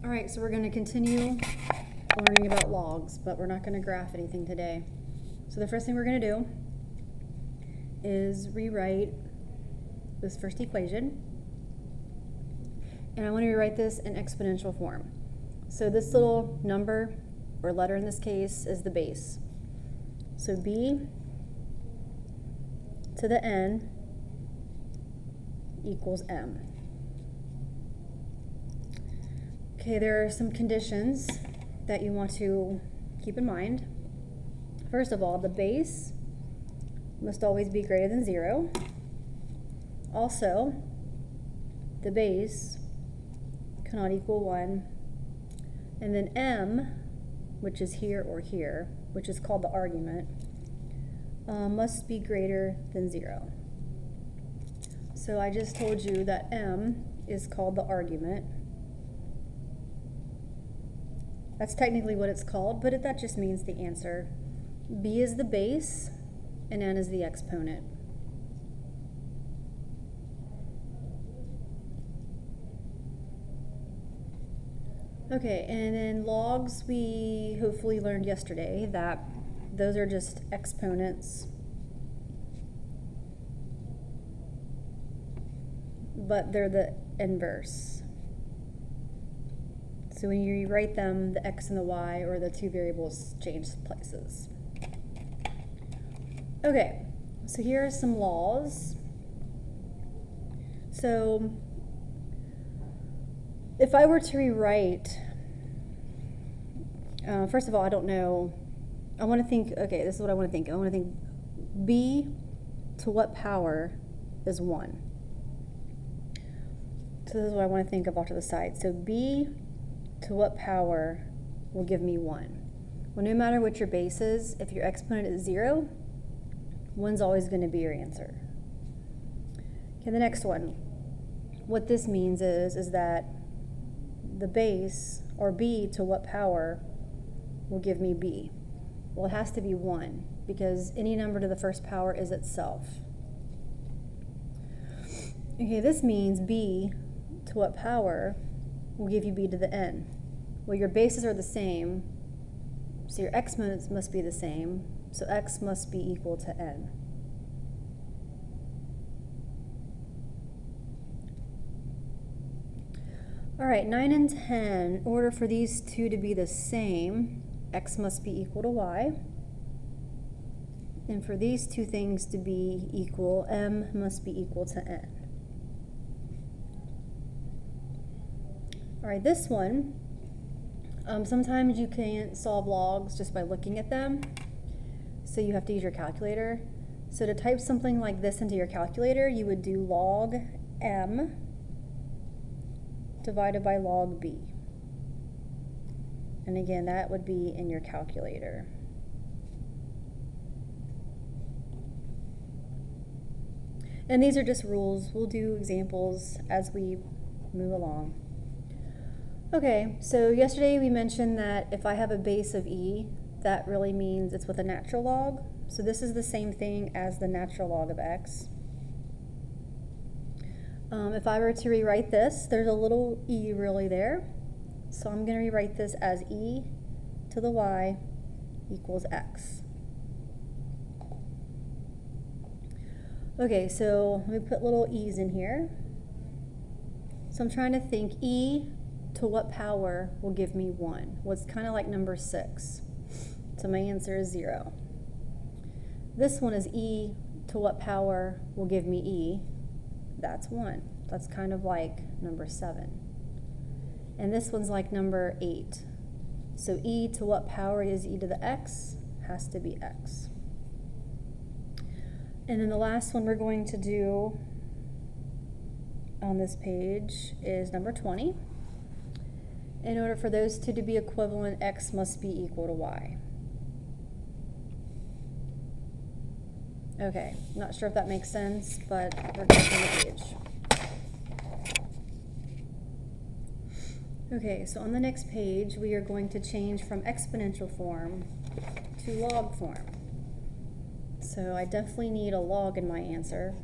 All right, so we're going to continue learning about logs, but we're not going to graph anything today. So the first thing we're going to do is rewrite this first equation. And I want to rewrite this in exponential form. So this little number, or letter in this case, is the base. So b to the n equals m. Okay, there are some conditions that you want to keep in mind. First of all, the base must always be greater than 0. Also, the base cannot equal 1. And then m, which is here or here, which is called the argument, must be greater than 0. So I just told you that m is called the argument. That's technically what it's called, but that just means the answer. B is the base, and n is the exponent. Okay, and then logs, we hopefully learned yesterday that those are just exponents, but they're the inverse. So when you rewrite them, the x and the y, or the two variables, change places. Okay, so here are some laws. So if I were to rewrite, first of all, I don't know, I want to think, okay, this is what I want to think. I want to think b to what power is 1? So this is what I want to think of off to the side. So b to what power will give me 1? Well, no matter what your base is, if your exponent is 0, 1's always going to be your answer. Okay, the next one. What this means is that the base, or b to what power, will give me b. Well, it has to be 1, because any number to the first power is itself. Okay, this means b to what power will give you b to the n. Well, your bases are the same, so your exponents must be the same, so x must be equal to n. All right, 9 and 10, in order for these two to be the same, x must be equal to y. And for these two things to be equal, m must be equal to n. All right, this one, sometimes you can't solve logs just by looking at them, so you have to use your calculator. So to type something like this into your calculator, you would do log m divided by log b. And again, that would be in your calculator. And these are just rules. We'll do examples as we move along. Okay, so yesterday we mentioned that if I have a base of e, that really means it's with a natural log. So this is the same thing as the natural log of x. If I were to rewrite this, there's a little e really there. So I'm going to rewrite this as e to the y equals x. Okay, so let me put little e's in here. So I'm trying to think e to what power will give me 1? Well, it's kind of like number 6. So my answer is 0. This one is e to what power will give me e? That's 1. That's kind of like number 7. And this one's like number 8. So e to what power is e to the x? Has to be x. And then the last one we're going to do on this page is number 20. In order for those two to be equivalent, x must be equal to y. Okay, not sure if that makes sense, but we're going to the page. Okay, so on the next page, we are going to change from exponential form to log form. So I definitely need a log in my answer.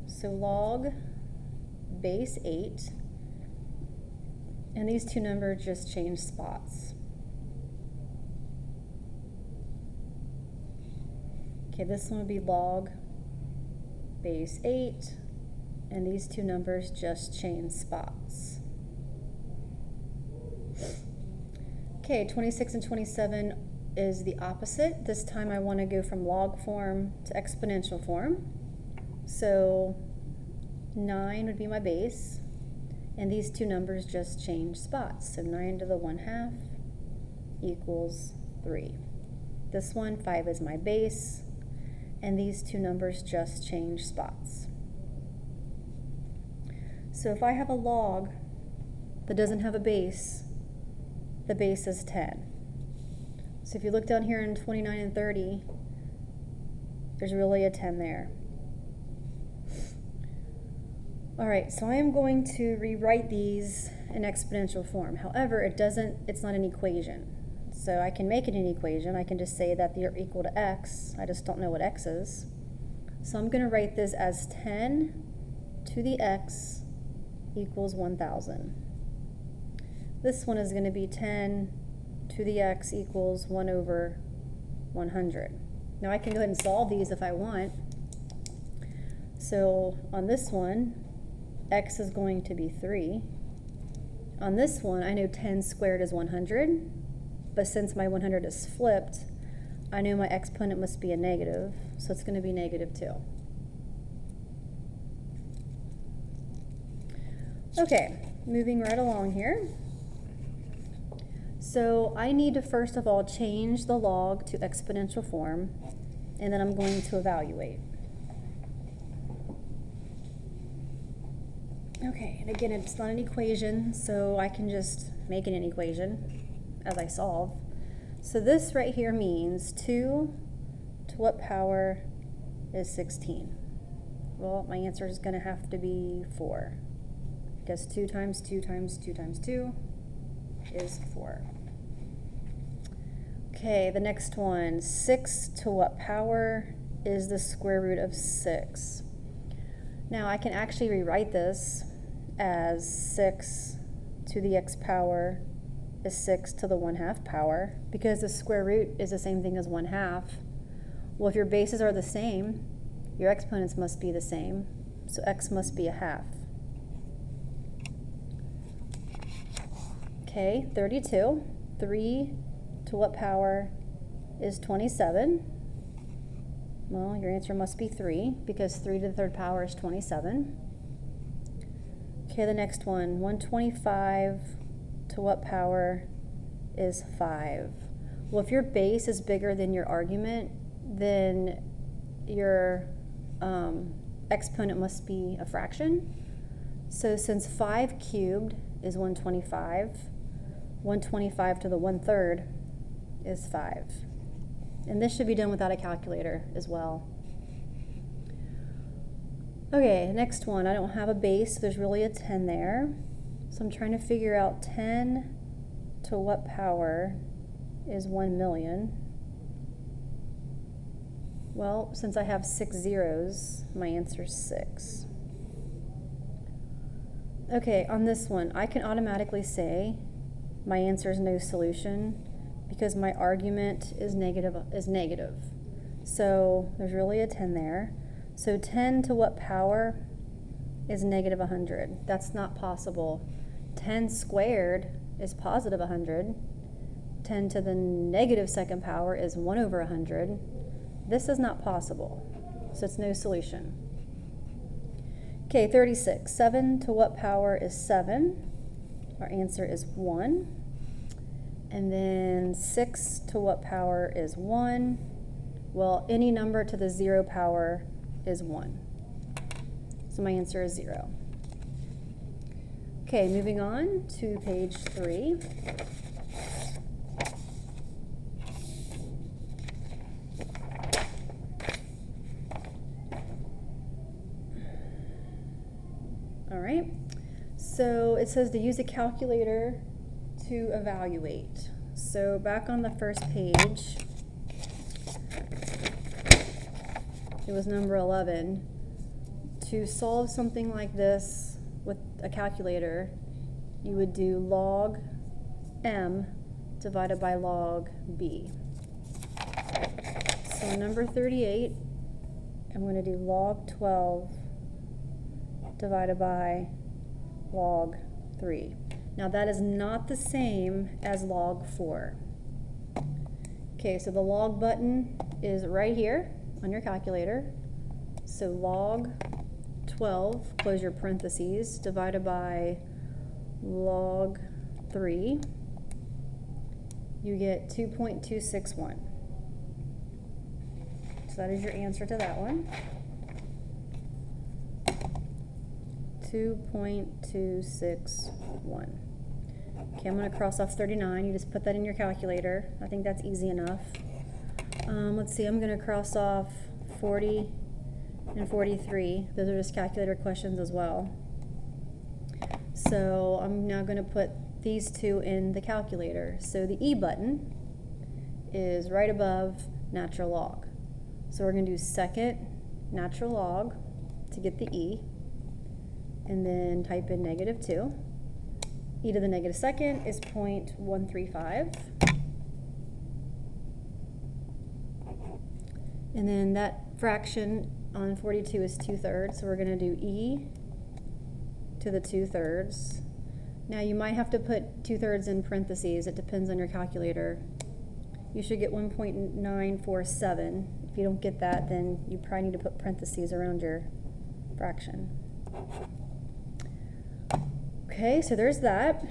So log base 8 And these two numbers just change spots. Okay, this one would be log base 8, and these two numbers just change spots. Okay, 26 and 27 is the opposite. This time I want to go from log form to exponential form. So 9 would be my base, and these two numbers just change spots. So 9 to the 1/2 equals 3. This one, 5 is my base, and these two numbers just change spots. So if I have a log that doesn't have a base, the base is 10. So if you look down here in 29 and 30, there's really a 10 there. All right, so I am going to rewrite these in exponential form. However, it's not an equation. So I can make it an equation. I can just say that they're equal to x. I just don't know what x is. So I'm going to write this as 10 to the x equals 1,000. This one is going to be 10 to the x equals 1 over 100. Now I can go ahead and solve these if I want. So on this one, x is going to be 3. On this one, I know 10 squared is 100, but since my 100 is flipped, I know my exponent must be a negative, so it's going to be -2. Okay, moving right along here. So I need to first of all change the log to exponential form, and then I'm going to evaluate. Okay, and again, it's not an equation, so I can just make it an equation as I solve. So this right here means 2 to what power is 16? Well, my answer is going to have to be 4, because 2 times 2 times 2 times 2 is 4. Okay, the next one, 6 to what power is the square root of 6? Now I can actually rewrite this as 6 to the x power is 6 to the 1/2 power, because the square root is the same thing as 1/2. Well, if your bases are the same, your exponents must be the same, so x must be 1/2. Okay, 32. 3 to what power is 27? Well, your answer must be 3, because 3 to the 3rd power is 27. Okay, the next one, 125 to what power is 5? Well, if your base is bigger than your argument, then your exponent must be a fraction. So since 5 cubed is 125, 125 to the 1/3 is 5. And this should be done without a calculator as well. Okay, next one. I don't have a base, so there's really a 10 there. So I'm trying to figure out 10 to what power is 1,000,000. Well, since I have 6 zeros, my answer is 6. Okay, on this one, I can automatically say my answer is no solution, because my argument is negative. So there's really a 10 there. So 10 to what power is -100? That's not possible. 10 squared is positive 100. 10 to the -2nd power is 1 over 100. This is not possible, so it's no solution. Okay, 36. 7 to what power is 7? Our answer is 1. And then 6 to what power is 1? Well, any number to the 0 power is 1. So my answer is 0. Okay, moving on to page 3. All right, so it says to use a calculator to evaluate. So back on the first page, it was number 11. To solve something like this with a calculator, you would do log m divided by log b. So number 38, I'm going to do log 12 divided by log 3. Now that is not the same as log 4. Okay, so the log button is right here on your calculator. So log 12, close your parentheses, divided by log 3, you get 2.261. So that is your answer to that one. 2.261. Okay, I'm going to cross off 39. You just put that in your calculator. I think that's easy enough. Let's see, I'm going to cross off 40 and 43. Those are just calculator questions as well. So I'm now going to put these two in the calculator. So the E button is right above natural log. So we're going to do second natural log to get the E, and then type in -2. E to the negative second is 0.135. And then that fraction on 42 is 2/3, so we're going to do E to the 2/3. Now you might have to put 2/3 in parentheses. It depends on your calculator. You should get 1.947. If you don't get that, then you probably need to put parentheses around your fraction. Okay, so there's that.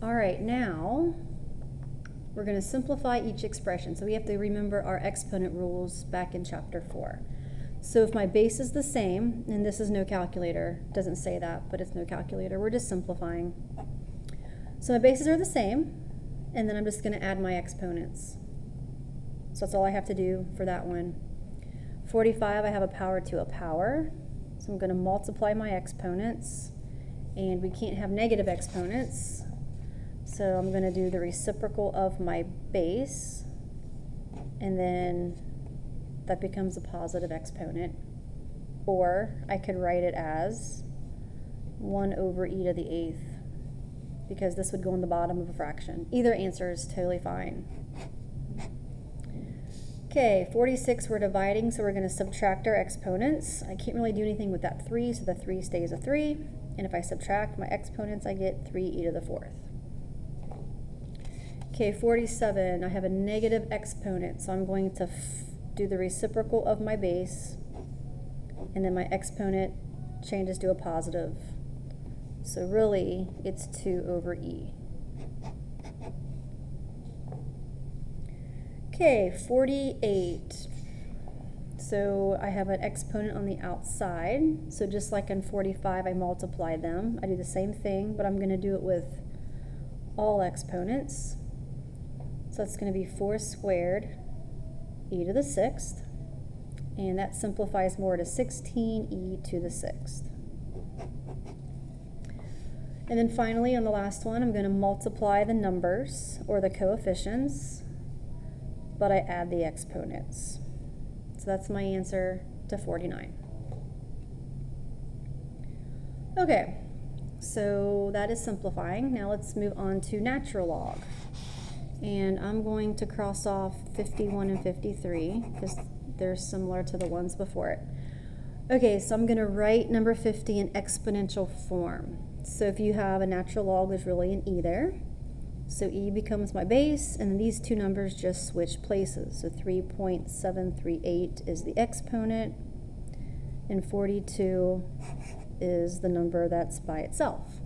All right, now we're going to simplify each expression. So we have to remember our exponent rules back in chapter 4. So if my base is the same, and this is no calculator, doesn't say that, but it's no calculator, we're just simplifying. So my bases are the same, and then I'm just going to add my exponents. So that's all I have to do for that one. 45, I have a power to a power, so I'm going to multiply my exponents, and we can't have negative exponents, so I'm going to do the reciprocal of my base, and then that becomes a positive exponent. Or I could write it as 1 over e to the 8th, because this would go in the bottom of a fraction. Either answer is totally fine. Okay, 46 we're dividing, so we're going to subtract our exponents. I can't really do anything with that 3, so the 3 stays a 3. And if I subtract my exponents, I get 3e to the 4th. Okay, 47, I have a negative exponent, so I'm going to do the reciprocal of my base, and then my exponent changes to a positive. So really, it's 2 over e. Okay, 48. So I have an exponent on the outside. So just like in 45, I multiply them. I do the same thing, but I'm going to do it with all exponents. So it's going to be 4 squared e to the 6th. And that simplifies more to 16e to the 6th. And then finally, on the last one, I'm going to multiply the numbers, or the coefficients, but I add the exponents. So that's my answer to 49. Okay, so that is simplifying. Now let's move on to natural log. And I'm going to cross off 51 and 53 because they're similar to the ones before it. Okay, so I'm going to write number 50 in exponential form. So if you have a natural log, there's really an e there. So e becomes my base, and these two numbers just switch places. So 3.738 is the exponent, and 42 is the number that's by itself.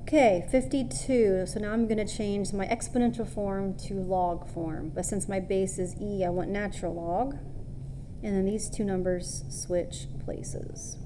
Okay, 52. So now I'm going to change my exponential form to log form. But since my base is e, I want natural log. And then these two numbers switch places.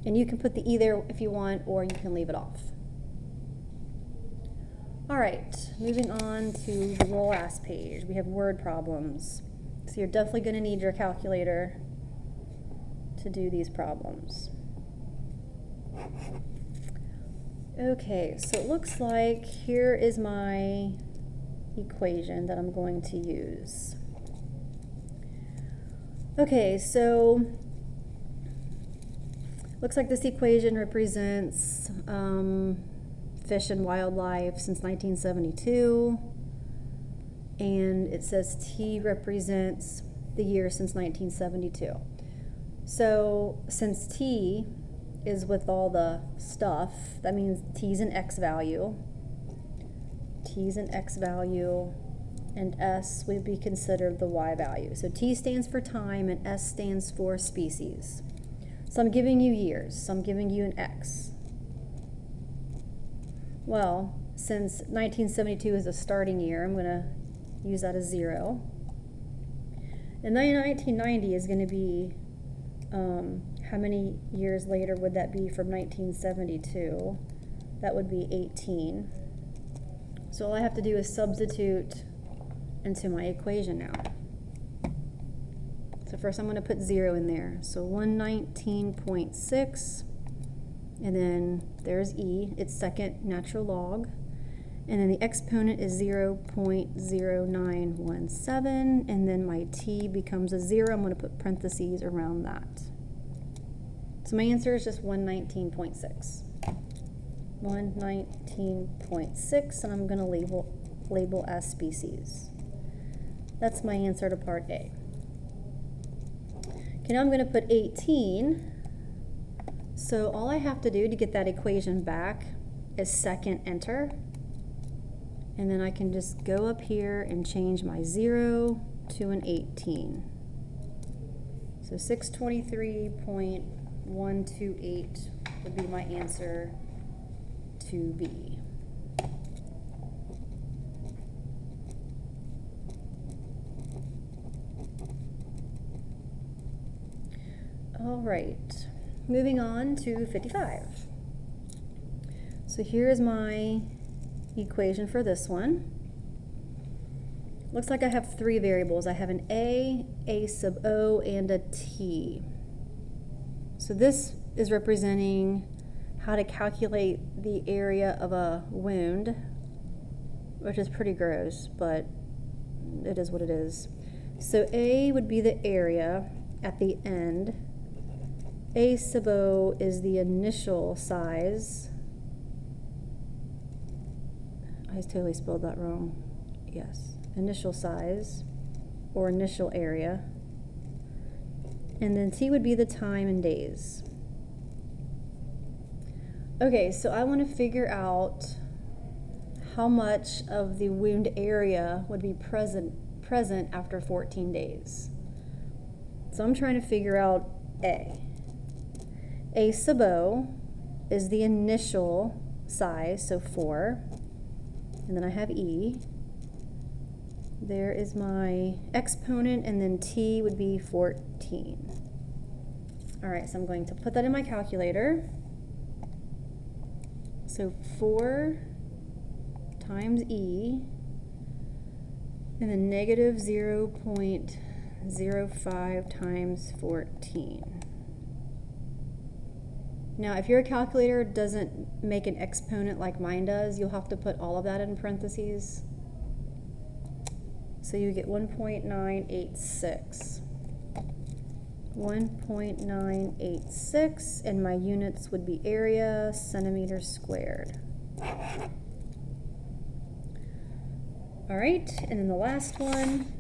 And you can put the e there if you want, or you can leave it off. All right, moving on to the last page. We have word problems. So you're definitely going to need your calculator to do these problems. Okay, so it looks like here is my equation that I'm going to use. Okay, so Looks like this equation represents fish and wildlife since 1972. And it says T represents the year since 1972. So since T is with all the stuff, that means T's an X value. T's an X value, and S would be considered the Y value. So T stands for time and S stands for species. So I'm giving you years, so I'm giving you an X. Well, since 1972 is a starting year, I'm going to use that as 0. And then 1990 is going to be, how many years later would that be from 1972? That would be 18. So all I have to do is substitute into my equation now. So first I'm going to put 0 in there. So 119.6, and then there's E, it's second natural log. And then the exponent is 0.0917, and then my T becomes a 0. I'm going to put parentheses around that. So my answer is just 119.6. 119.6, and I'm going to label as species. That's my answer to part A. Okay, now I'm going to put 18. So all I have to do to get that equation back is second enter. And then I can just go up here and change my 0 to an 18. So 623.128 would be my answer to B. All right, moving on to 55. So here's my equation for this one. Looks like I have 3 variables. I have an A sub O, and a T. So this is representing how to calculate the area of a wound, which is pretty gross, but it is what it is. So A would be the area at the end. A sub O is the initial size. I totally spelled that wrong. Yes, initial size or initial area. And then T would be the time in days. Okay, so I want to figure out how much of the wound area would be present after 14 days. So I'm trying to figure out A. A sub O is the initial size, so 4. And then I have E. There is my exponent, and then T would be 14. All right, so I'm going to put that in my calculator. So 4 times E, and then negative 0.05 times 14. Now, if your calculator doesn't make an exponent like mine does, you'll have to put all of that in parentheses. So you get 1.986. 1.986, and my units would be area, centimeters squared. All right, and then the last one.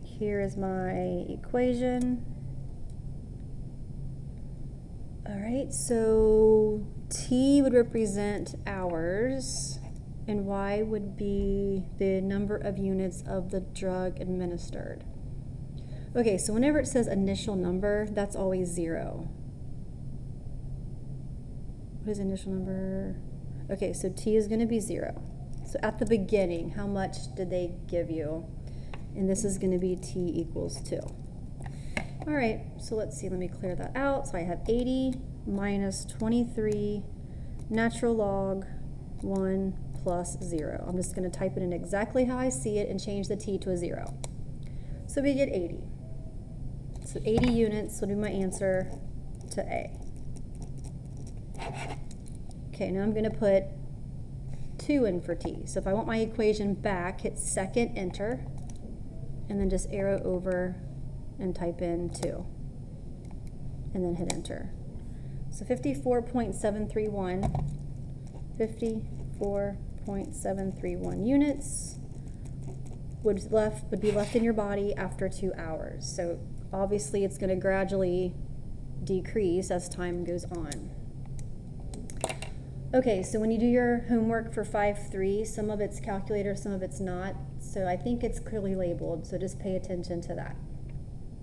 Here is my equation. All right, so T would represent hours, and Y would be the number of units of the drug administered. Okay, so whenever it says initial number, that's always 0. What is initial number? Okay, so T is going to be 0. So at the beginning, how much did they give you? And this is going to be T equals 2. All right, so let's see, let me clear that out. So I have 80 minus 23 natural log 1 plus 0. I'm just going to type it in exactly how I see it and change the T to a 0. So we get 80. So 80 units will be my answer to A. Okay, now I'm going to put 2 in for T. So if I want my equation back, hit second enter, and then just arrow over and type in 2, and then hit enter. So 54.731 units would be left in your body after 2 hours. So obviously it's going to gradually decrease as time goes on. Okay, so when you do your homework for 5.3, some of it's calculator, some of it's not. So I think it's clearly labeled, so just pay attention to that.